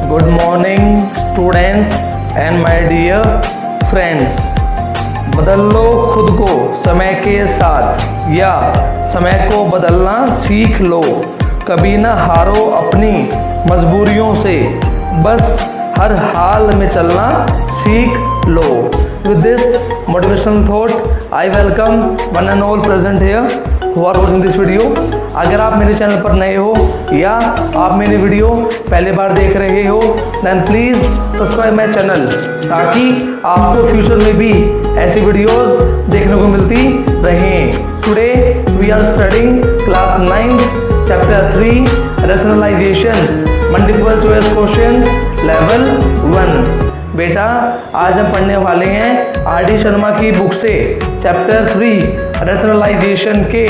Good morning students and my dear friends. बदल लो खुद को समय के साथ या समय को बदलना सीख लो। कभी ना हारो अपनी मजबूरियों से, बस हर हाल में चलना सीख लो। With this motivational thought I welcome one and all present here who are watching this video। अगर आप मेरे चैनल पर नए हो या आप मेरे वीडियो पहले बार देख रहे हो then please subscribe my channel, ताकि आपको फ्यूचर में भी ऐसी वीडियोस देखने को मिलती रहें। Today we are studying class 9 chapter 3 rationalisation multiple choice questions level 1। बेटा आज हम पढ़ने वाले हैं आर.डी. शर्मा की बुक से चैप्टर 3 रैशनलाइजेशन के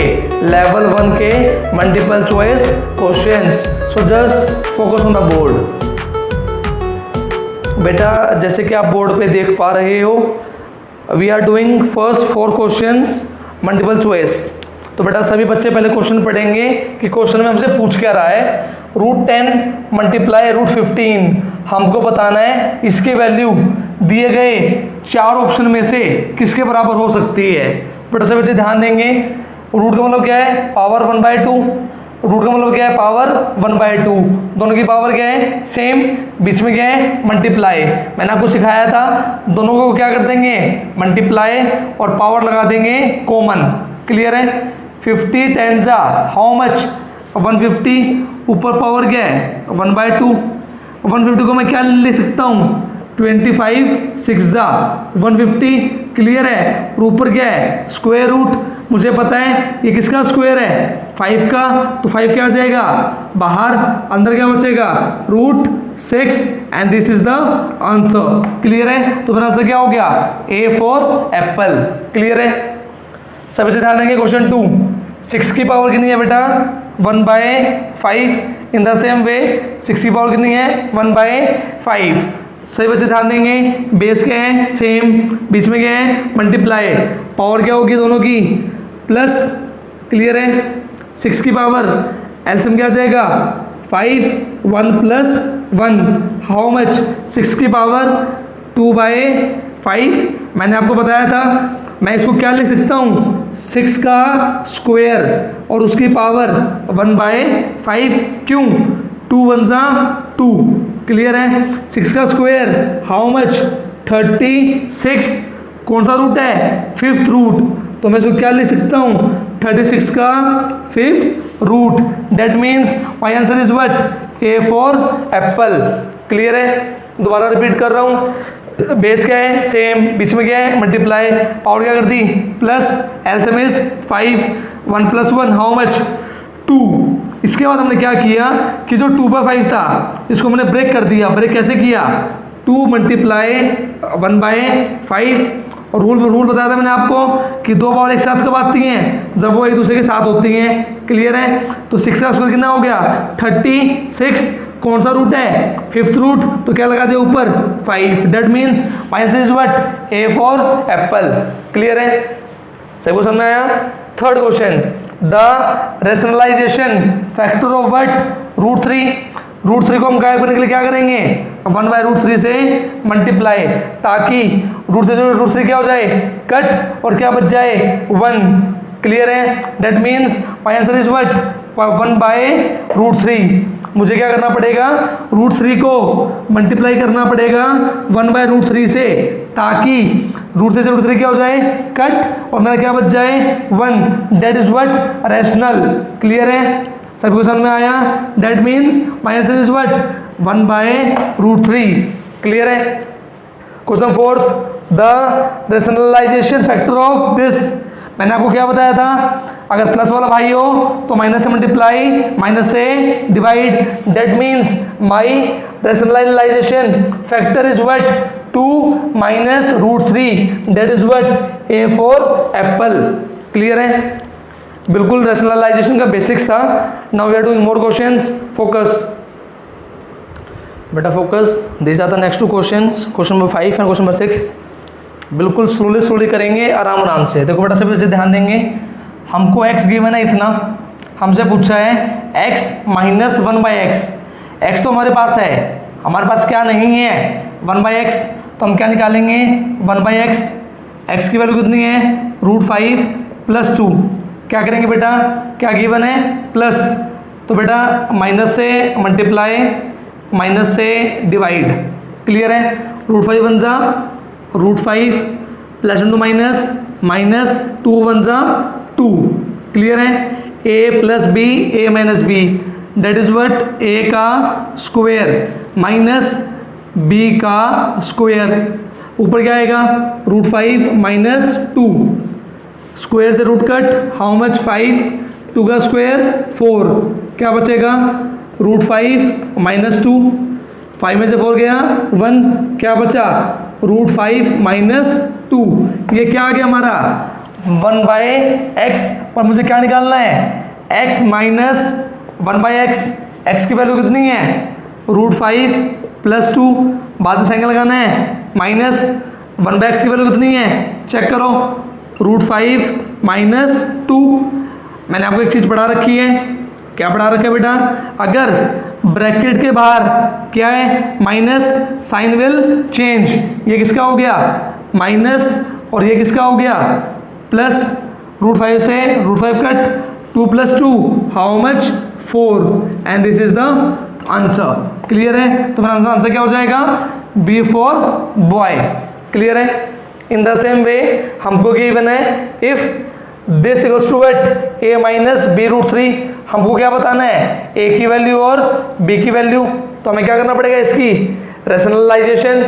लेवल 1 के multiple choice questions. So just focus on the board. बेटा जैसे कि आप बोर्ड पे देख पा रहे हो, we are doing first 4 questions multiple choice. तो बेटा सभी बच्चे पहले क्वेश्चन पढ़ेंगे कि क्वेश्चन में हमसे पूछ क्या रहा है। √10 मल्टीप्लाई √15 हमको बताना है इसकी वैल्यू दिए गए 4 ऑप्शन में से किसके बराबर हो सकती है। बेटा सभी बच्चे ध्यान देंगे। रूट का मतलब क्या है? पावर 1/2। रूट का मतलब क्या है? पावर 1/2। दोनों की पावर क्या है? सेम। बीच में क्या है? मल्टीप्लाई। मैंने आपको सिखाया था दोनों को क्या कर देंगे? मल्टीप्लाई और पावर लगा देंगे कॉमन। क्लियर है? 50 10 जा हाउ मच? 150। ऊपर पावर क्या है? 1/2। 150 को मैं क्या लिख सकता हूँ? 25 6 जा 150। क्लियर है? और ऊपर क्या है? Square root. मुझे पता है ये किसका स्क्वायर है? 5 का। तो 5 क्या आ जाएगा बाहर, अंदर क्या बचेगा? √6 and this is the answer. Clear है? तो मेरा आंसर क्या हो गया? A for apple. क्लियर है? सभी से ध्यान देंगे। क्वेश्चन 2, 6 की पावर कितनी है बेटा? 1/5। इन द सेम वे 6 की पावर कितनी है? 1/5। सही बच्चे ध्यान देंगे। बेस क्या है? सेम। बीच में क्या है? मल्टीप्लाई। पावर क्या होगी दोनों की? प्लस। क्लियर है? 6 की पावर एलसीएम क्या आ जाएगा? 5 1 + 1 हाउ मच? 6 की पावर 2/5। मैंने आपको बताया था मैं इसको क्या लिख सकता हूँ? 6 का स्क्वायर और उसकी पावर 1/5। क्यों? 2 1 जा 2। क्लियर है? 6 का स्क्वायर हाउ मच? 36। कौन सा रूट है? 5th root. तो मैं इसको क्या लिख सकता हूँ? 36 का 5th root. That means my answer is what? A for apple. Clear है? दोबारा रिपीट कर रहा हूँ। बेस क्या है? सेम। बीच में क्या है? मल्टीप्लाई। पावर क्या कर दी? Plus. LCM is 5 1 + 1 how much? 2। इसके बाद हमने क्या किया कि जो 2/5 था इसको हमने ब्रेक कर दिया। ब्रेक कैसे किया? 2 × 1/5। और रूल बताया था मैंने आपको कि 2 पावर एक साथ कब आती हैं? जब वो एक दूसरे के साथ होती हैं। क्लियर है? तो 6 का स्क्वायर कितना हो गया? 36। कौन सा रूट है? 5th root. तो क्या लगा दिया ऊपर? 5। That means my answer is what? A for apple. Clear है? सही को समझ में आया? Third question, the rationalisation factor of what? √3। √3 को हम गायब करने के लिए क्या करेंगे? 1/√3 से मल्टीप्लाई, ताकि √3 क्या हो जाए? कट और क्या बच जाए? 1। क्लियर है? That means my answer is what? 1/√3। मुझे क्या करना पड़ेगा? √3 को मल्टीप्लाई करना पड़ेगा 1/√3 से, ताकि √3 से √3 क्या हो जाए? कट और मेरा क्या बच जाए? 1। That is what? Rational. Clear है? सभी को समझ में आया? That means my answer is what? 1/√3। Clear है? Question 4th, the rationalisation factor of this. मैंने आपको क्या बताया था? अगर प्लस वाला भाई हो तो माइनस से मल्टीप्लाई, माइनस से divide. That means my rationalization factor is what? 2 - √3। That is what? A for apple. Clear है? बिल्कुल रैशनलाइजेशन का बेसिक्स था। Now we are doing more questions. Focus बेटा, focus. These are the next 2 questions, question number 5 and question number 6। बिल्कुल slowly करेंगे, आराम आराम से। देखो बेटा सभी ध्यान देंगे। हमको x गिवन है इतना, हमसे पूछा है x - 1/x। x तो हमारे पास है, हमारे पास क्या नहीं है 1/x, तो हम क्या निकालेंगे 1/x। x की वैल्यू कितनी है √5 + 2। क्या करेंगे बेटा, क्या गिवन है प्लस, तो बेटा माइनस से मल्टीप्लाई, माइनस से डिवाइड। क्लियर है, √5 वन जा √5 plus into minus, minus 2 one जा 2। क्लियर है, a + b a - b that is what a का स्क्वायर माइनस b का स्क्वायर। ऊपर क्या आएगा √5 - 2, स्क्वायर से रूट कट, हाउ मच 5, 2 का स्क्वायर 4, क्या बचेगा √5 - 2, 5 में से 4 गया 1, क्या बचा √5 - 2। ये क्या आ गया हमारा 1/x। और मुझे क्या निकालना है x माइनस 1/x। x की वैल्यू कितनी है √5 + 2, बाद में साइन लगाना है, माइनस 1/x की वैल्यू कितनी है चेक करो √5 - 2। मैंने आपको एक चीज़ पढ़ा रखी है, क्या पढ़ा रखा है बेटा, अगर ब्रैकेट के बाहर क्या है माइनस, साइन विल चेंज। ये किसका हो गया माइनस और ये किसका हो गया प्लस। √5 से √5 cut, 2 + 2 how much 4, and this is the answer. Clear है, तो मेरा आंसर क्या हो जाएगा B फॉर बॉय। क्लियर है। इन द सेम वे हमको गिवन है if this equals to what a - b √3। हमको क्या बताना है a की वैल्यू और b की वैल्यू, तो हमें क्या करना पड़ेगा इसकी रैशनलाइजेशन।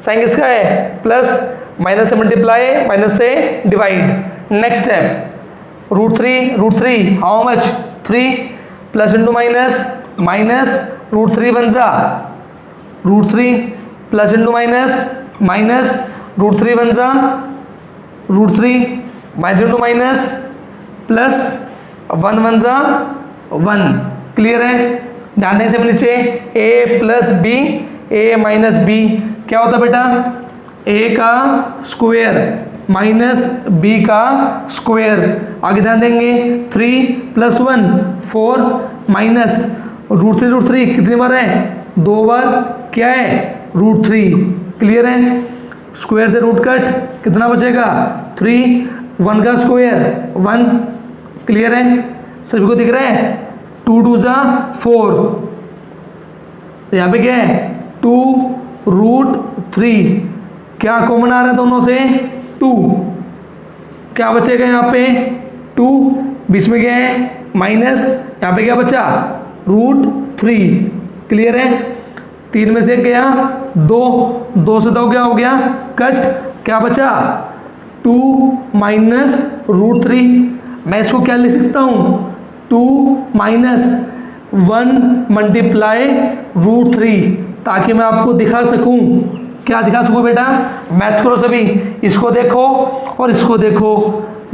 साइन किसका है प्लस, माइनस से मल्टीप्लाई, माइनस से divide. Next step √3 how much 3 plus into minus, minus √3 one जा √3 plus into minus, minus √3 one जा √3 minus into minus plus 1 one जा 1। क्लियर है, ध्यान देने से नीचे a + b a - b क्या होता है बेटा a का स्क्वायर माइनस b का स्क्वायर। आगे ध्यान देंगे 3 + 1 4 माइनस √3 कितनी बार है 2 बार, क्या है √3। क्लियर है, स्क्वायर से रूट कट, कितना बचेगा 3, 1 का स्क्वायर 1। क्लियर है, सभी को दिख रहा है 2 2 जा 4, तो यहाँ पे क्या है 2 √3, क्या कॉमन आ रहा है दोनों से 2, क्या बचेगा यहाँ पे 2, बीच में क्या है माइनस, यहाँ पे क्या बचा √3। क्लियर है, 3 में से गया 2, 2 से 2 क्या हो गया कट, क्या बचा 2 माइनस √3। मैं इसको क्या लिख सकता हूँ 2 माइनस 1 मल्टीप्लाई √3, ताकि मैं आपको दिखा सकूं, क्या दिखा सकूं बेटा, मैच करो सभी, इसको देखो और इसको देखो,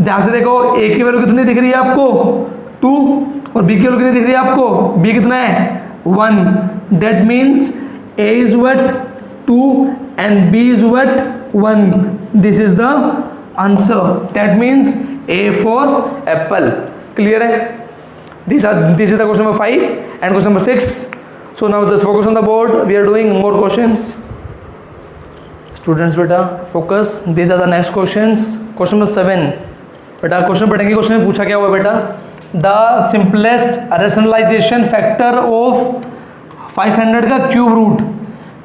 ध्यान से देखो। a की वैल्यू कितनी दिख रही है आपको 2 और b की वैल्यू कितनी दिख रही है आपको, b कितना है 1। That means a is what 2 and b is what 1। This is the answer, that means a for apple. Clear है, this is the question number 5 and question number 6. So now just focus on the board, we are doing more questions. Students बेटा focus, these are the next questions. Question number 7 बेटा, question पढ़ेंगे, question में पूछा क्या हुआ बेटा, the simplest rationalisation factor of 500 का cube root.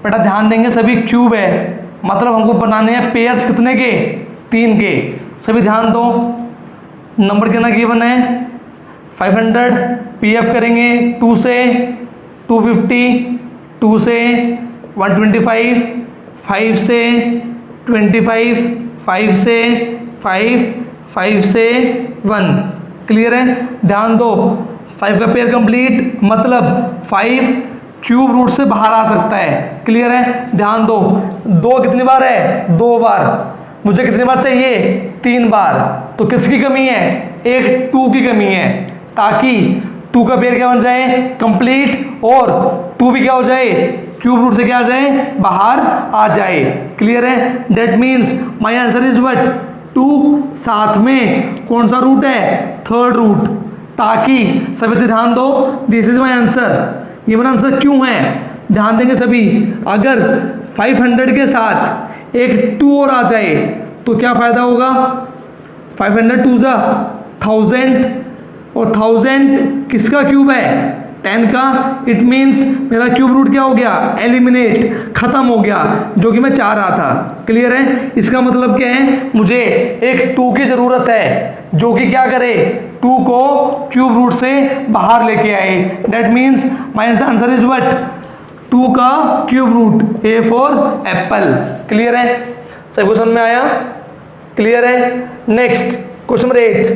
बेटा ध्यान देंगे सभी, क्यूब है मतलब हमको बनाने हैं पेयर्स कितने के 3 के, सभी ध्यान दो। नंबर कितना गिवन है 500, pf करेंगे 2 से 250, 2 से 125, 5 से 25, 5 से 5, 5 से 1। क्लियर है, ध्यान दो 5 का पेयर कंप्लीट मतलब 5 क्यूब रूट से बाहर आ सकता है। क्लियर है, ध्यान दो, 2 कितनी बार है 2 बार, मुझे कितनी बार चाहिए 3 बार, तो किसकी कमी है एक 2 की कमी है, ताकि 2 का पेयर क्या बन जाए कंप्लीट और 2 भी क्या हो जाए क्यूब रूट से क्या आ जाए बाहर आ जाए। क्लियर है, that means my answer is what 2, साथ में कौन सा रूट है 3rd रूट, ताकि सभी से ध्यान दो, दिस इज माय आंसर। ये मेरा आंसर क्यों है ध्यान देंगे सभी, अगर 500 के साथ एक 2 और आ जाए तो क्या फ़ायदा होगा, 500 2 जा 1000 और 1000 किसका क्यूब है, 10 का। इट मीन्स मेरा क्यूब रूट क्या हो गया, एलिमिनेट, खत्म हो गया, जो कि मैं चाह रहा था। क्लियर है। इसका मतलब क्या है, मुझे एक 2 की ज़रूरत है जो कि क्या करे, 2 को क्यूब रूट से बाहर लेके आए। That means my answer is what, 2 का cube root, A for apple. Clear है, सही क्वेश्चन में आया, क्लियर है। Next question number 8,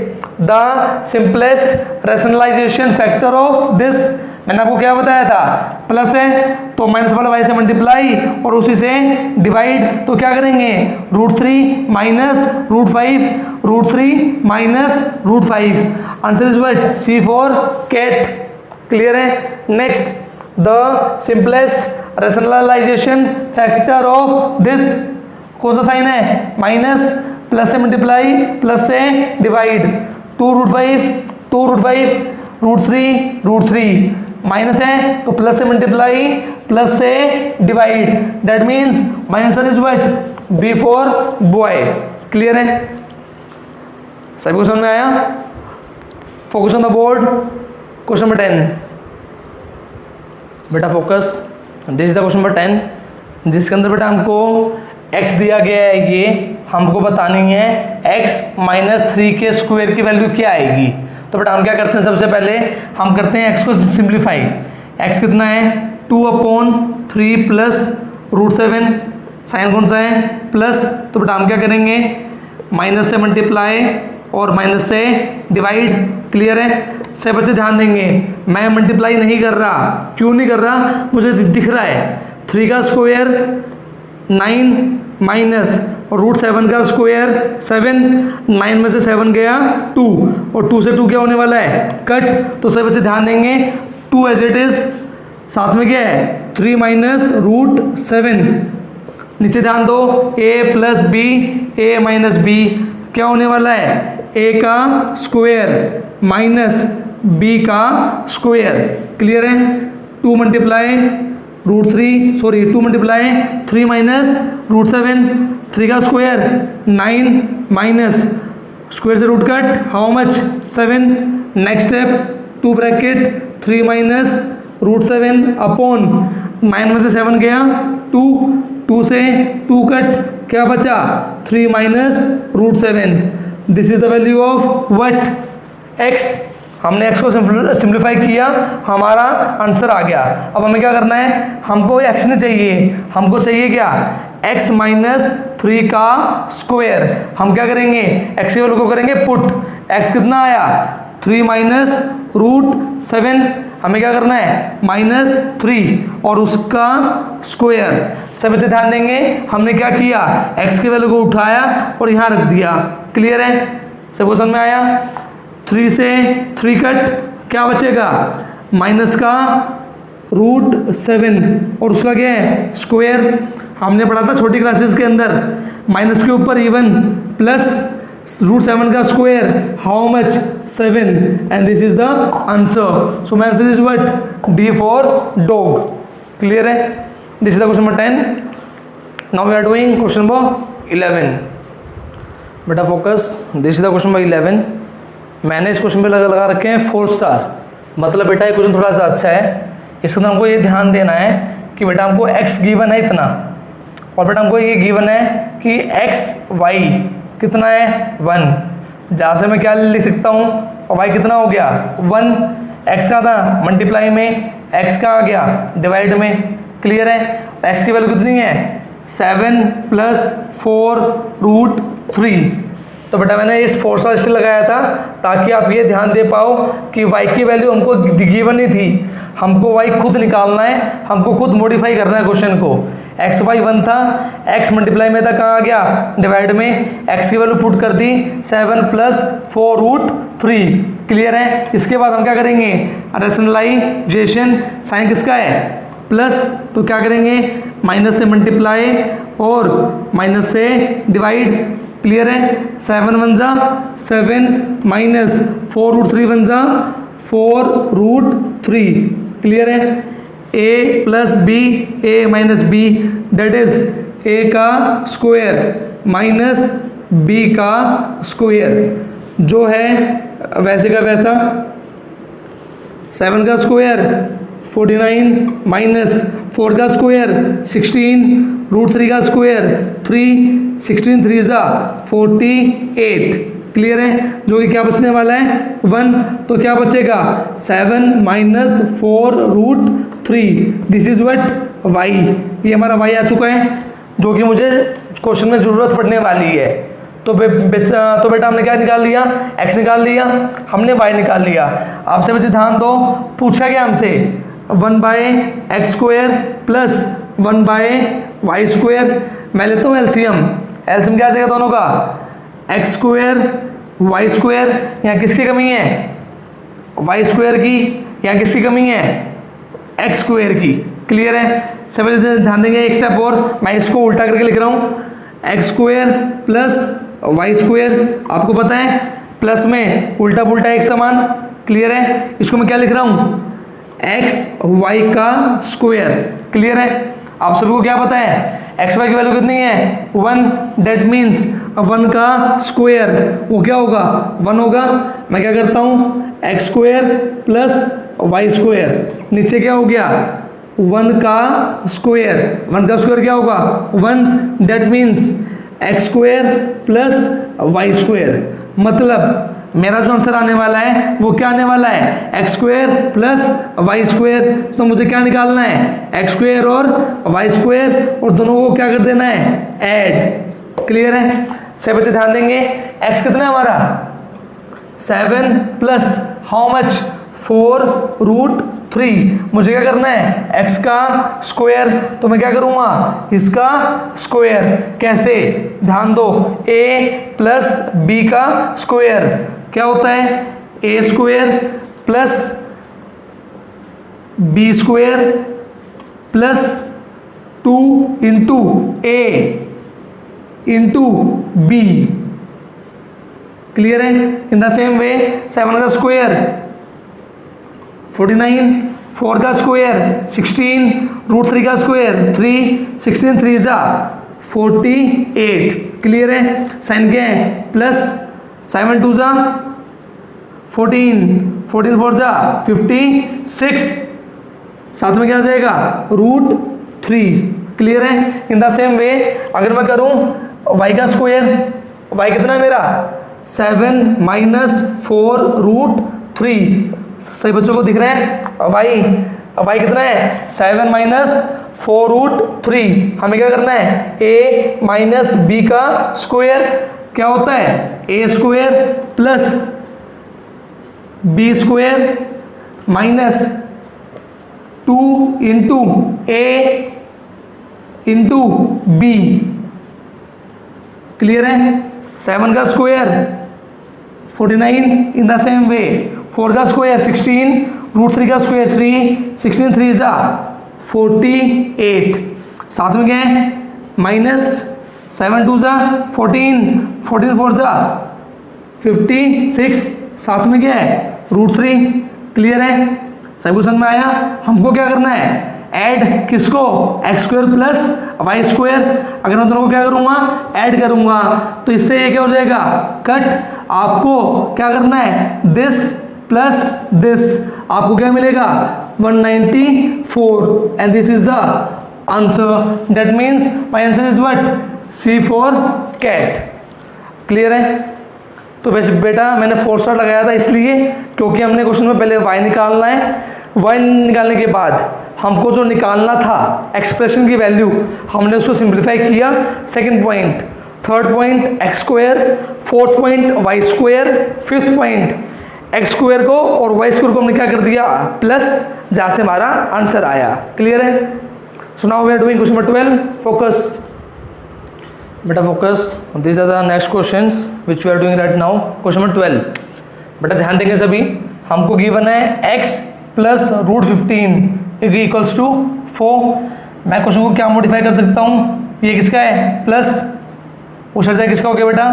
the simplest rationalisation factor of this, मैंने आपको क्या बताया था, प्लस है तो माइनस वाला वाई से मल्टीप्लाई और उसी से डिवाइड, तो क्या करेंगे, √3 minus √5, √3 minus √5, answer is what, C for cat. Clear है। Next, the simplest rationalisation factor of this, कौन सा साइन है, माइनस, प्लस से मल्टीप्लाई, प्लस से डिवाइड, 2√5, √3, माइनस है तो प्लस से मल्टीप्लाई, प्लस से divide, that means my answer is what, B for boy. Clear है, सभी क्वेश्चन में आया। Focus on the board, question number 10 बेटा, focus, this is the question number 10, जिसके अंदर बेटा हमको x दिया गया है, ये हमको बतानी है x माइनस 3 के स्क्वायर की वैल्यू क्या आएगी। तो बेटा हम क्या करते हैं, सबसे पहले हम करते हैं x को सिंप्लीफाई। x कितना है, 2/3 प्लस √7, साइन कौन सा है, प्लस, तो बेटा हम क्या करेंगे, माइनस से मल्टीप्लाई और माइनस से डिवाइड। क्लियर है। सब बच्चे ध्यान देंगे, मैं मल्टीप्लाई नहीं कर रहा, क्यों नहीं कर रहा, मुझे दिख रहा है 3 का स्क्वायर 9 माइनस और √7 का स्क्वायर 7, 9 में से 7 गया 2 और 2 से 2 क्या होने वाला है, कट। तो सब बच्चे ध्यान देंगे, 2 एज इट इज, साथ में क्या है 3 माइनस √7, नीचे ध्यान दो, a plus B, a minus B क्या होने वाला है, a का स्क्वायर माइनस b का स्क्वायर। क्लियर है। 2 मल्टीप्लाई 3 माइनस √7, 3 का स्क्वायर 9 माइनस स्क्वायर से root cut, how much, 7। Next step, 2 bracket 3 minus √7 upon 9 में से 7 गया 2 से 2 कट, क्या बचा 3 minus √7। This is the value of what, x। हमने x को सिंप्लीफाई किया, हमारा आंसर आ गया। अब हमें क्या करना है, हमको x नहीं चाहिए, हमको चाहिए क्या, x माइनस 3 का स्क्वायर। हम क्या करेंगे, x की वैल्यू को करेंगे पुट, x कितना आया 3 माइनस √7, हमें क्या करना है -3 और उसका स्क्वायर। सब बच्चे ध्यान देंगे, हमने क्या किया, x की वैल्यू को उठाया और यहाँ रख दिया। क्लियर है, सब क्वेश्चन में आया। 3 से 3 कट, क्या बचेगा, माइनस का √7 और उसका क्या है स्क्वायर। हमने पढ़ा था छोटी क्लासेस के अंदर, माइनस के ऊपर इवन प्लस √7 का square, how much 7, and this is the answer. So my answer is what, D for dog. Clear है, this is the question number 10। Now we are doing question number 11। बेटा focus, this is the question number 11। मैंने इस question पे लगा रखे हैं 4 star, मतलब बेटा ये क्वेश्चन थोड़ा सा अच्छा है। इसके अंदर हमको ये ध्यान देना है कि बेटा हमको x गिवन है इतना, और बेटा हमको ये गिवन है कि x y कितना है 1, जहाँ से मैं क्या लिख सकता हूँ, और y कितना हो गया 1, x का था मल्टीप्लाई में, x का आ गया डिवाइड में। क्लियर है। x की वैल्यू कितनी है 7 प्लस 4 √3। तो बेटा मैंने इस 4 स्टार इसलिए लगाया था ताकि आप ये ध्यान दे पाओ कि y की वैल्यू हमको गिवन नहीं थी, हमको y खुद निकालना है, हमको खुद मॉडिफाई करना है क्वेश्चन को। x y 1 था, x मल्टीप्लाई में था, कहाँ आ गया डिवाइड में, x की वैल्यू पुट कर दी 7 प्लस 4 √3। क्लियर है। इसके बाद हम क्या करेंगे, रेशनलाइजेशन, साइन किसका है प्लस, तो क्या करेंगे माइनस से मल्टीप्लाई और माइनस से डिवाइड। क्लियर है। 7 1 जा 7 माइनस 4 √3 1 जा 4 √3। क्लियर है। A plus B A minus B that is A का स्क्वायर माइनस बी का स्क्वायर जो है वैसे का वैसा 7 का स्क्वायर 49 माइनस 4 का स्क्वायर 16 √3 का स्क्वायर 3 16 3 ज़ा 48 क्लियर है। जो कि क्या बचने वाला है 1, तो क्या बचेगा 7 minus 4√3 this is what Y. ये हमारा वाई आ चुका है जो कि मुझे क्वेश्चन में ज़रूरत पड़ने वाली है। तो बेटा हमने क्या निकाल लिया, x निकाल लिया, हमने y निकाल लिया। आपसे बच्चे ध्यान दो, पूछा क्या हमसे 1/x² प्लस 1/y²। मैं लेता हूँ एलसीएम क्या आ जाएगा दोनों का x² y²। यहाँ किसकी कमी है y² की, यहाँ किसकी कमी है x² की। क्लियर है। सब ध्यान देंगे। एक स्टेप और, मैं इसको उल्टा करके लिख रहा हूँ x² प्लस y²। आपको पता है प्लस में उल्टा पुल्टा एक समान। क्लियर है। इसको मैं क्या लिख रहा हूँ x y का स्क्वायर। क्लियर है। आप सभी को क्या पता है x y की वैल्यू कितनी है 1, डेट मीन्स 1 का स्क्वायर वो क्या होगा 1 होगा। मैं क्या करता हूँ x² प्लस y², नीचे क्या हो गया 1 का स्क्वायर। 1 का स्क्वायर क्या होगा 1, that means x² plus y²। मतलब मेरा जो आंसर आने वाला है वो क्या आने वाला है x² प्लस y²। तो मुझे क्या निकालना है x² और y² और दोनों को क्या कर देना है ऐड। क्लियर है। सब बच्चे ध्यान देंगे। x कितना है हमारा 7 प्लस हाउ मच 4√3। मुझे क्या करना है x का स्क्वायर, तो मैं क्या करूँगा इसका स्क्वायर। कैसे ध्यान दो, a प्लस b का स्क्वायर क्या होता है a² plus b² plus 2 into a into b। Clear है। इन द सेम वे 7 का स्क्वायर 49, 4 का स्क्वायर 16, √3 का स्क्वायर 3 16 3 ज़ा 48। क्लियर है। साइन क्या है प्लस 7 2 ज़ा 14 14 4 ज़ा 56, साथ में क्या आ जाएगा √3। क्लियर है। इन द सेम वे अगर मैं करूं y का स्क्वायर, y कितना है मेरा 7 माइनस 4√3। सही बच्चों को दिख रहा है y कितना है 7 माइनस 4√3। हमें क्या करना है a माइनस b का स्क्वायर क्या होता है a² plus b² minus 2 into a into b। Clear है। 7 का स्क्वायर 49 इन द सेम वे 4 का स्क्वायर 16, √3 का स्क्वायर 3 16 3 ज़ा 48। साथ में क्या है माइनस 7 2 ज़ा 14 14 4 ज़ा 56, साथ में क्या है √3। क्लियर है। सभी समझ में आया। हमको क्या करना है ऐड किसको x² प्लस y²। अगर मैं दोनों को क्या करूँगा ऐड करूँगा तो इससे ये क्या हो जाएगा कट। आपको क्या करना है दिस प्लस दिस, आपको क्या मिलेगा 194 and this is the answer. That means my answer is what C for cat. Clear है। तो वैसे बेटा मैंने 4 स्टार लगाया था इसलिए क्योंकि हमने क्वेश्चन में पहले y निकालना है। y निकालने के बाद हमको जो निकालना था एक्सप्रेशन की वैल्यू हमने उसको सिंप्लीफाई किया। Second point, third point x², fourth point y², fifth point x² को और y² को हमने क्या कर दिया प्लस, जहाँ से हमारा आंसर आया। क्लियर है। So now we are doing question number 12। Focus बेटा focus, this are the next questions which we are doing right now. Question number 12 बेटा ध्यान देंगे सभी। हमको गिवन है x प्लस √15 इक्वल्स टू 4। मैं क्वेश्चन को क्या मॉडिफाई कर सकता हूँ, ये किसका है प्लस, पूछा जाए किसका हो गया बेटा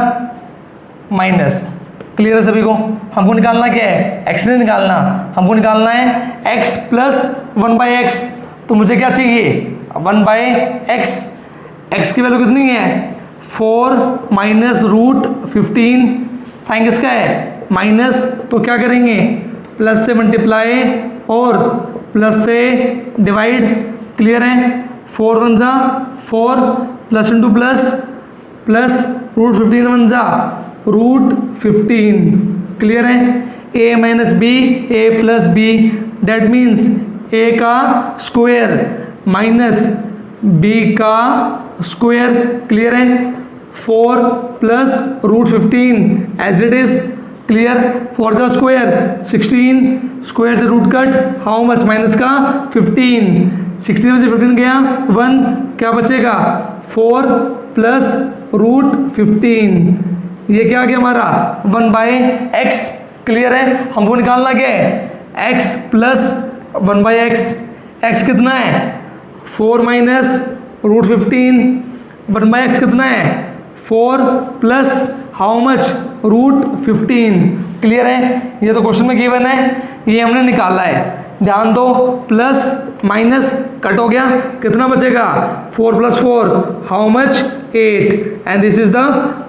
माइनस। क्लियर है सभी को। हमको निकालना क्या है x नहीं निकालना, हमको निकालना है x प्लस 1/x। तो मुझे क्या चाहिए 1/x, x की वैल्यू कितनी है 4 माइनस रूट 15, साइन किसका है माइनस, तो क्या करेंगे प्लस से मल्टीप्लाई और प्लस से डिवाइड, क्लियर है 4 वन जा 4 plus into plus plus root 15 one जा रूट 15, क्लियर है a minus B A plus B, that means a का स्क्वायर माइनस b का स्क्वायर, क्लियर है 4 plus root 15 as it is, clear 4 का square 16, square से root cut how much minus का 15, 16 में से 15 गया 1, क्या बचेगा 4 प्लस रूट 15, ये क्या आ गया हमारा 1/x, क्लियर है हमको निकालना क्या है x प्लस 1/x, x कितना है 4 माइनस रूट 15, 1/x कितना है 4 plus how much root 15, clear है ये तो क्वेश्चन में गिवन है, ये हमने निकाला है, ध्यान दो प्लस माइनस कट हो गया, कितना बचेगा 4 plus 4 how much 8, and this is the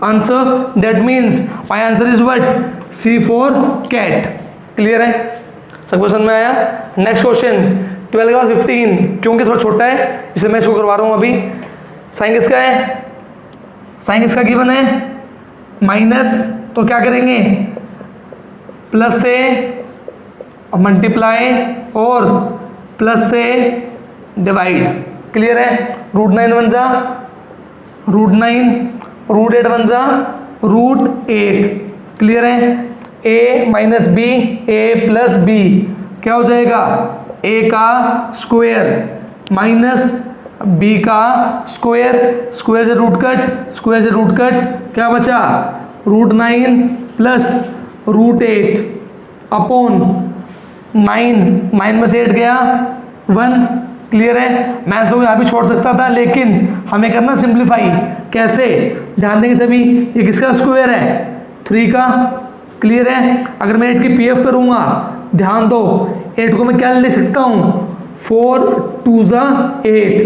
answer, that means my answer is what C for cat, clear है सब क्वेश्चन में आया। नेक्स्ट क्वेश्चन 12 का 15, क्योंकि थोड़ा छोटा है इसलिए मैं इसको करवा रहा हूँ अभी। साइन किसका है, साइन किसका गिवन है माइनस, तो क्या करेंगे प्लस से मल्टीप्लाई और प्लस से डिवाइड, क्लियर है रूट 9 वन जा रूट 9, रूट 8 वन जा रूट 8, क्लियर है a minus B A plus B, क्या हो जाएगा a का स्क्वायर माइनस b का स्क्वायर, स्क्वायर से रूट कट, स्क्वायर से रूट कट, क्या बचा रूट 9 प्लस रूट 8 अपॉन 9 में से 8 गया 1, क्लियर है मैं इसको यहाँ भी छोड़ सकता था लेकिन हमें करना सिंप्लीफाई, कैसे ध्यान देंगे सभी, ये किसका स्क्वायर है 3 का, क्लियर है अगर मैं 8 की पीएफ करूँगा ध्यान दो 8 को मैं क्या लिख सकता हूँ 4 2 जा 8,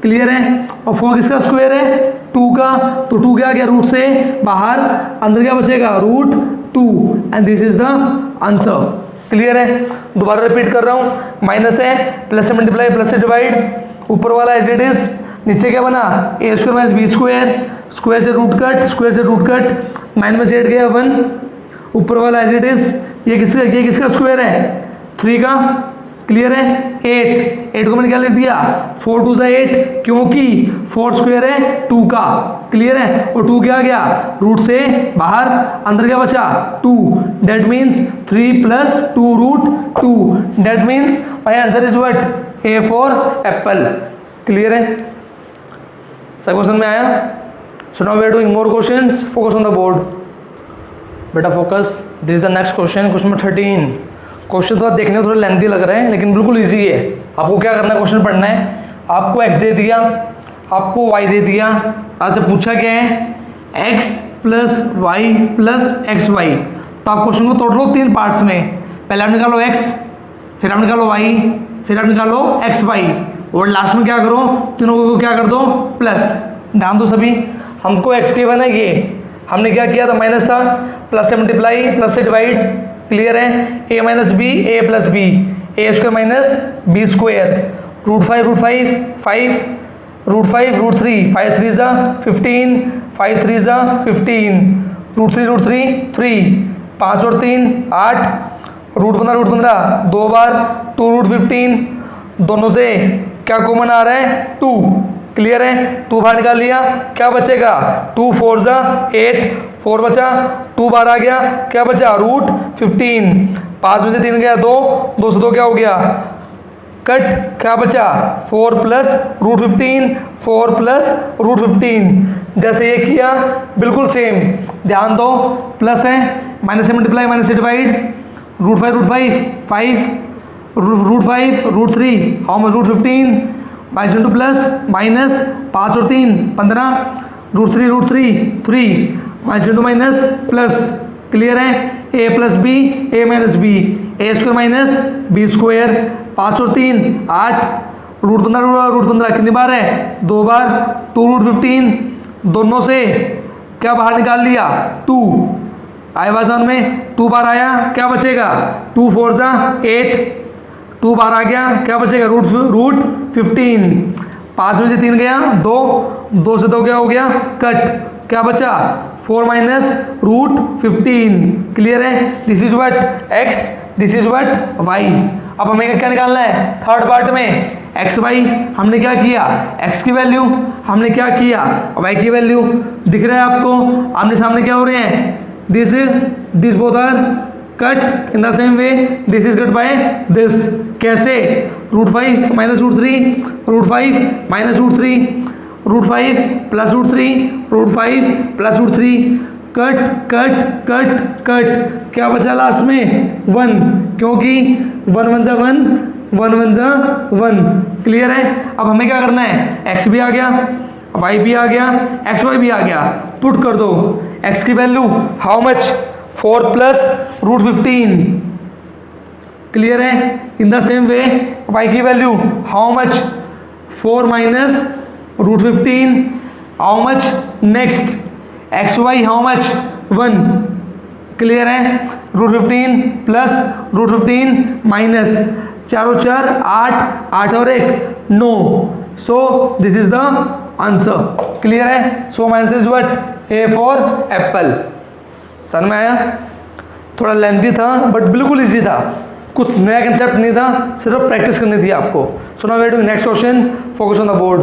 क्लियर है और 4 किसका स्क्वायर है 2 का, तो 2 क्या गया रूट से बाहर, अंदर क्या बचेगा root 2, and this is the answer, clear है दोबारा रिपीट कर रहा हूँ, माइनस है प्लस से मल्टीप्लाई प्लस से डिवाइड, ऊपर वाला एज इट इज, नीचे क्या बना A square minus B square, square से रूट कट, स्क्वायर से रूट कट, 9 में से 8 गया 1, ऊपर वाला एज इट इज, ये किसका स्क्वायर है 3 का, क्लियर है 8 को मैंने क्या लिख दिया 4 2 जा 8, क्योंकि 4 स्क्वायर है 2 का, क्लियर है और 2 क्या गया रूट से बाहर, अंदर क्या बचा 2, that means 3 plus 2 root 2, that means my answer is what A for apple, clear है सब क्वेश्चन में आया। So now we are doing more questions, focus on the board बेटा focus, this is the next question, question number 13। Question थोड़ा देखने में थोड़ा lengthy लग रहे हैं लेकिन बिल्कुल इजी है, आपको क्या करना है क्वेश्चन पढ़ना है, आपको x दे दिया आपको y दे दिया, आज पूछा क्या है x plus Y plus X Y, तो आप क्वेश्चन को तोड़ लो 3 पार्ट्स में, पहले आप निकालो x, फिर आप निकालो y, फिर आप निकालो एक्स वाई, और लास्ट में क्या करो तीनों को क्या कर दो प्लस, ध्यान दो सभी हमको x के बना ये हमने क्या किया था माइनस था, प्लस से मल्टीप्लाई प्लस से डिवाइड, क्लियर है a minus B A plus B, A square minus B square, root 5 root 5 5 root 5 root 3 5 3 जा 15 5 3 जा 15 रूट 3 3 5 और 3 8 रूट 15 2 बार 2 रूट 15, दोनों से क्या कॉमन आ रहा है 2, क्लियर है 2 बाहर निकाल लिया, क्या बचेगा 2 4 जा 8 4 बचा, 2 बाहर आ गया, क्या बचा रूट 15, 5 में से 3 गया 2 2 से 2 क्या हो गया कट, क्या बचा 4 प्लस रूट 15 4 प्लस रूट 15, जैसे ये किया बिल्कुल सेम, ध्यान दो प्लस है माइनस से मल्टीप्लाई माइनस से divide, root 5 root 5 root 3 how much root 15 minus into plus minus 5 और 3 15 root 3 minus into minus plus, clear है a plus B A minus B, A square minus B square, 5 और 3 8 √15 कितनी बार है? 2 बार। 2√15 दोनों से क्या बाहर निकाल लिया? 2 आए वजन में 2 बार आया, क्या बचेगा? 2 4 जा 8, 2 बार आ गया, क्या बचेगा? √15। 5 में से 3 गया 2 से 2 क्या हो गया? कट, क्या बचा? 4 माइनस √15। क्लियर है? This is what x, this is what y। अब हमें क्या निकालना है? थर्ड पार्ट में एक्स वाई हमने क्या किया? x की वैल्यू हमने क्या किया? y की वैल्यू। दिख रहा है आपको आमने सामने क्या हो रहे हैं? This both are cut in the same way, this is cut by this. कैसे? √5 minus √3, √5 minus √3, √5 plus √3, √5 plus √3, cut cut cut cut, क्या बचा लास्ट में? 1, क्योंकि 1 1 जा 1, 1 1 जा 1। क्लियर है? अब हमें क्या करना है? x भी आ गया, y भी आ गया, एक्स वाई भी आ गया, पुट कर दो। x की value how much? 4 plus √15। Clear है? In the same way y की value how much? 4 minus √15। How much next? X Y how much? 1। Clear है? √15 प्लस √15 माइनस 4 और 4 8, 8 और 1 9। So this is the answer. Clear है? So my answer is what? A for apple. समझ में आया? थोड़ा lengthy था बट बिल्कुल इजी था, कुछ नया कंसेप्ट नहीं था, सिर्फ प्रैक्टिस करनी थी आपको। So now we are doing next question, focus on the board.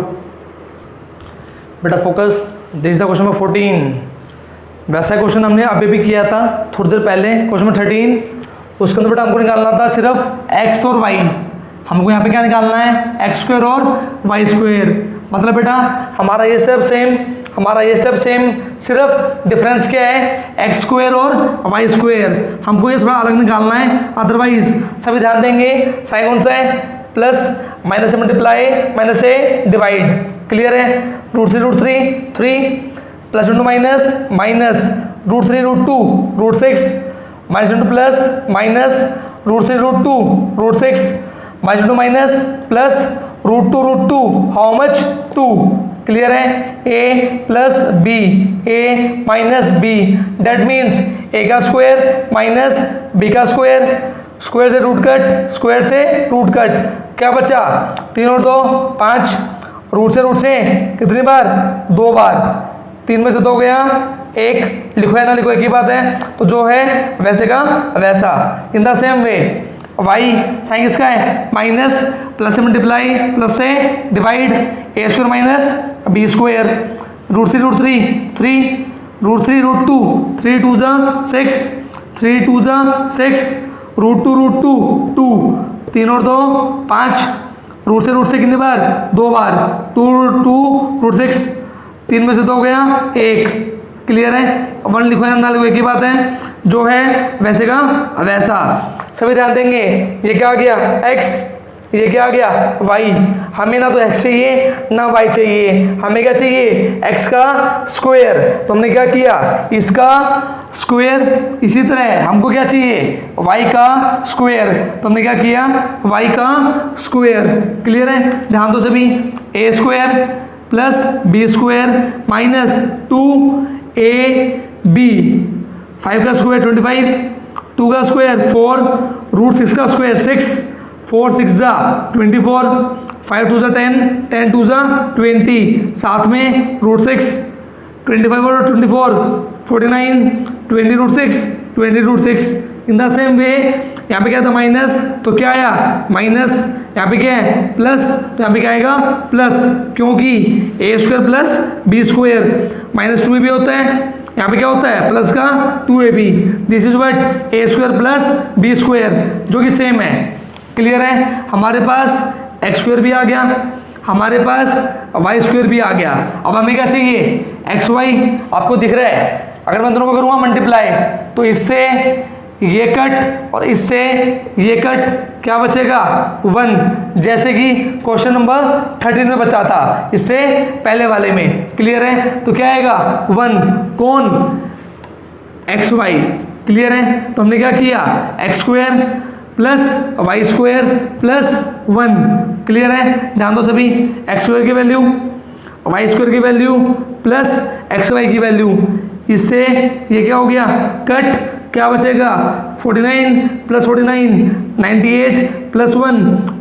बेटा focus, this is the question number 14। वैसा क्वेश्चन हमने अभी भी किया था थोड़ी देर पहले, क्वेश्चन नंबर 13। उसके अंदर बेटा हमको निकालना था सिर्फ x और y। हमको यहाँ पे क्या निकालना है? x² और y²। मतलब बेटा हमारा ये स्टेप सेम, सिर्फ डिफरेंस क्या है? x² और y²। हमको ये थोड़ा अलग निकालना है, अदरवाइज सभी ध्यान देंगे साइन कौन सा है? प्लस, माइनस से मल्टीप्लाई, माइनस से डिवाइड। क्लियर है? √3 3 plus into minus minus √3 √2 √6 minus into plus minus √3 √2 √6 minus into minus plus √2 √2 how much? 2। Clear है? a plus B, a minus B, that means a का square minus b का square, square से root cut, square से root cut, क्या बचा? 3 और 2 5, root से कितनी बार? 2 बार। 3 में से 2 गया 1, लिखो है ना लिखो एक ही बात है, तो जो है वैसे का वैसा। In the same way y sign किसका है? माइनस, प्लस से मल्टीप्लाई, प्लस से डिवाइड, a² माइनस b², √3 3 √3 √2 3 2 जा 6, 3 2 जा 6, √2 √2 2, 3 और 2 5, रूट से कितनी बार? 2 बार। 2 √6, 3 में से 2 गया 1। क्लियर है? 1 लिखो या ना लिखो एक ही बात है, जो है वैसे का वैसा। सभी ध्यान देंगे। ये क्या आ गया? x, ये क्या आ गया? y। हमें ना तो x चाहिए ना y चाहिए, हमें क्या चाहिए? x का स्क्वायर। तो हमने क्या किया? इसका स्क्वायर। इसी तरह हमको क्या चाहिए? y का स्क्वायर। तो हमने क्या किया? y का स्क्वायर। क्लियर है? ध्यान दो सभी। a² plus b² minus 2ab, 5 का स्क्वायर 25, 2 का स्क्वायर 4, √6 का स्क्वायर 6, 4 6 जा 24, 5 2 जा 10, 10 2 जा 20, साथ में √6, 25 और 24 49, 20 √6 20 √6। इन द सेम वे यहाँ पे क्या था? माइनस, तो क्या आया? माइनस। यहाँ पे क्या है? प्लस, तो यहाँ पे क्या आएगा? प्लस, क्योंकि a² plus b² minus 2ab होता है, यहाँ पे क्या होता है? प्लस का 2ab। This is what? a² plus b², जो कि सेम है। क्लियर है? हमारे पास x² भी आ गया, हमारे पास y² भी आ गया। अब हमें क्या चाहिए? X Y. आपको दिख रहा है, अगर मैं दोनों को करूँगा मल्टीप्लाई, तो इससे ये कट और इससे ये कट, क्या बचेगा? 1, जैसे कि क्वेश्चन नंबर 13 में बचा था, इससे पहले वाले में। क्लियर है? तो क्या आएगा? 1। कौन? X Y. क्लियर है? तो हमने क्या किया? x² plus Y square plus 1। Clear है? ध्यान दो सभी, एक्स स्क्वायर की वैल्यू, वाई स्क्वायर की वैल्यू प्लस एक्स वाई की वैल्यू, इससे ये क्या हो गया कट, क्या बचेगा 49 plus 49 98 plus 1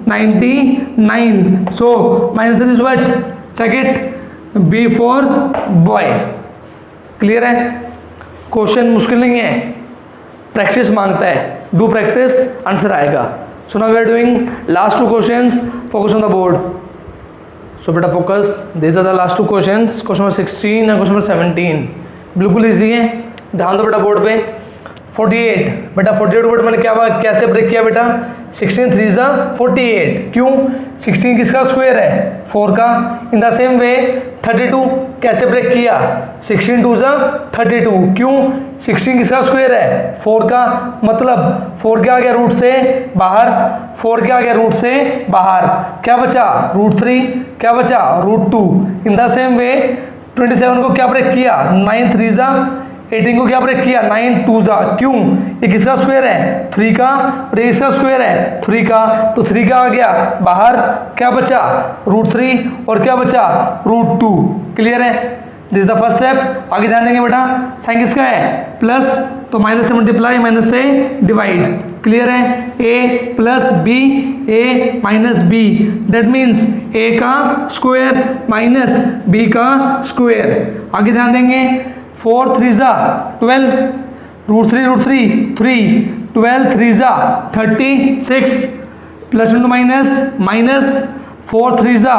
99। So my answer is what, check it, B for boy. Clear है? क्वेश्चन मुश्किल नहीं है, प्रैक्टिस मांगता है, डू प्रैक्टिस, आंसर आएगा। So now we are doing last 2 questions, focus on the board. So बेटा focus, these are the last 2 questions, question number 16 और question number 17, बिल्कुल ईजी है, ध्यान दो बेटा बोर्ड पे। 48 बेटा 48 वर्ड मैंने क्या कैसे ब्रेक किया बेटा, 16 3 जा 48, क्यों 16 किसका स्क्वायर है 4 का। इन द सेम वे 32 कैसे ब्रेक किया, 16 2 जा 32, क्यों 16 किसका स्क्वायर है 4 का, मतलब 4 क्या आ गया रूट से बाहर, 4 क्या आ गया रूट से बाहर, क्या बचा √3, क्या बचा √2। इन द सेम वे 27 को क्या ब्रेक किया, 9 3 जा 18 को क्या ब्रेक किया, 9 2 जा, क्यों ये किसका स्क्वायर है 3 का, और ये इसका स्क्वायर है 3 का, तो 3 का आ गया बाहर, क्या बचा √3 और क्या बचा √2। क्लियर है? This is the first step. आगे ध्यान देंगे बेटा, साइन किसका है प्लस, तो माइनस से मल्टीप्लाई, माइनस से डिवाइड। क्लियर है? a plus B, a minus B, that means a का स्क्वायर माइनस b का स्क्वायर। आगे ध्यान देंगे, 4 3 जा 12, √3 3, 12 3 जा 36, प्लस इंटू माइनस, माइनस 4 3 जा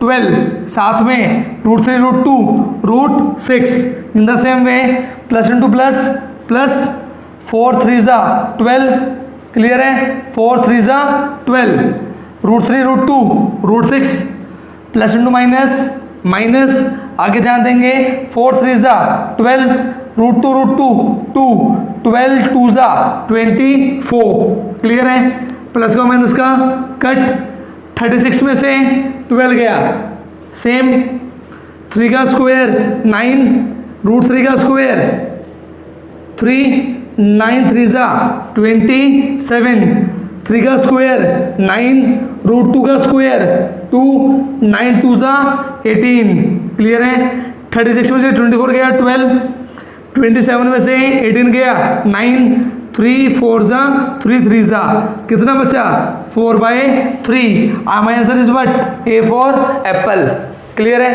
12, साथ में √3 √2 √6। इन the same way plus into plus, plus 4 3 जा 12, क्लियर है, 4 3 जा 12, √3 √2 √6, प्लस इंटू माइनस, माइनस, आगे ध्यान देंगे 4 3 जा 12, √2 2, 12 2 जा 24। क्लियर है? प्लस का माइनस का कट, 36 में से 12 गया, सेम 3 का स्क्वायर 9, √3 का स्क्वायर 3, 9 3 जा 27, 3 का स्क्वायर 9, √2 का स्क्वायर 2, 9 2 जा 18। क्लियर है? 36 में से 24 गया 12, 27 में से 18 गया 9, 3 4 जा 3 3 जा, कितना बचा 4/3। My answer is what, A for apple. Clear है?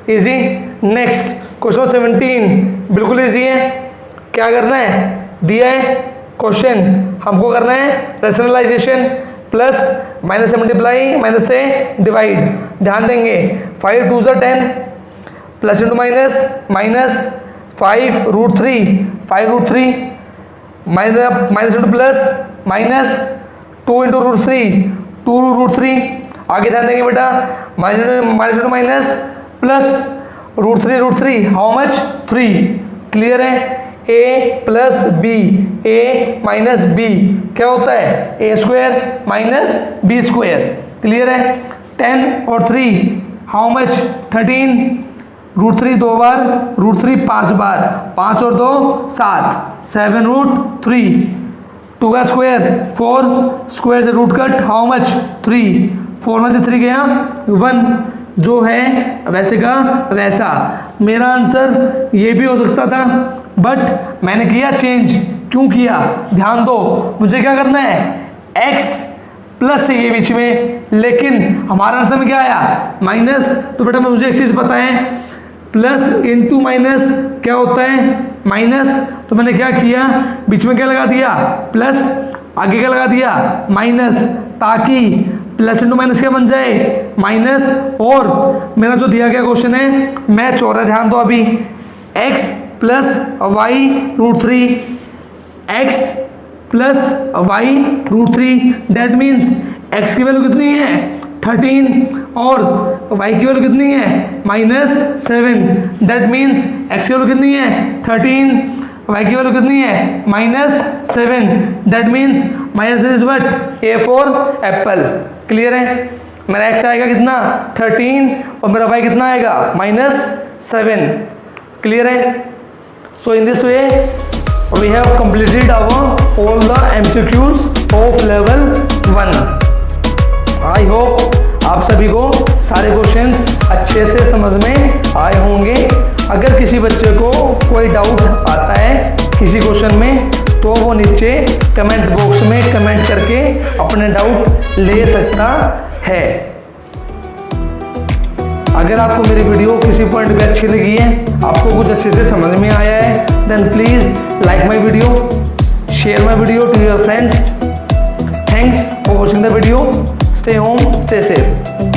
इजी। नेक्स्ट क्वेश्चन 17, बिल्कुल इजी है। क्या करना है, दिया है क्वेश्चन, हमको करना है रैशनलाइजेशन, प्लस माइनस से मल्टीप्लाई, माइनस से डिवाइड। ध्यान देंगे 5 2 जा 10, plus into minus, minus 5 √3, 5 √3, minus into plus, minus 2 into √3, 2 √3। आगे ध्यान देंगे बेटा, minus into minus plus √3 how much 3। Clear है? a plus B, a minus B क्या होता है, a square minus B square. Clear है? 10 और 3 हाउ मच 13, √3 2 बार, √3 5 बार, 5 और 2 7, 7 √3, 2 का स्क्वायर 4, स्क्वायर से रूट कट हाउ मच 3, 4 में से 3 गया 1, जो है वैसे का वैसा। मेरा आंसर ये भी हो सकता था, बट मैंने किया चेंज। क्यों किया, ध्यान दो, मुझे क्या करना है, x प्लस चाहिए बीच में, लेकिन हमारा आंसर में क्या आया माइनस। तो बेटा मुझे एक चीज़ पता है, प्लस इंटू माइनस क्या होता है माइनस। तो मैंने क्या किया, बीच में क्या लगा दिया प्लस, आगे क्या लगा दिया माइनस, ताकि प्लस इंटू माइनस क्या बन जाए माइनस। और मेरा जो दिया गया क्वेश्चन है मैच हो रहा है, ध्यान दो अभी, x plus Y √3, x plus Y √3, that means x की वैल्यू कितनी है 13 और y की वैल्यू कितनी है -7, दैट मीन्स x की वैल्यू कितनी है 13, y की वैल्यू कितनी है -7, that means my answer is what, A for apple. Clear है? मेरा x आएगा कितना 13 और मेरा y कितना आएगा -7। क्लियर है? So in this way We have completed all the MCQs of level 1. I hope आप सभी को सारे क्वेश्चंस अच्छे से समझ में आए होंगे। अगर किसी बच्चे को कोई डाउट आता है किसी क्वेश्चन में तो वो नीचे कमेंट बॉक्स में कमेंट करके अपने डाउट ले सकता है। अगर आपको मेरी वीडियो किसी पॉइंट पे अच्छी लगी है, आपको कुछ अच्छे से समझ में आया है, then please like my video, share my video to your friends. Thanks for watching the video. Stay home, stay safe.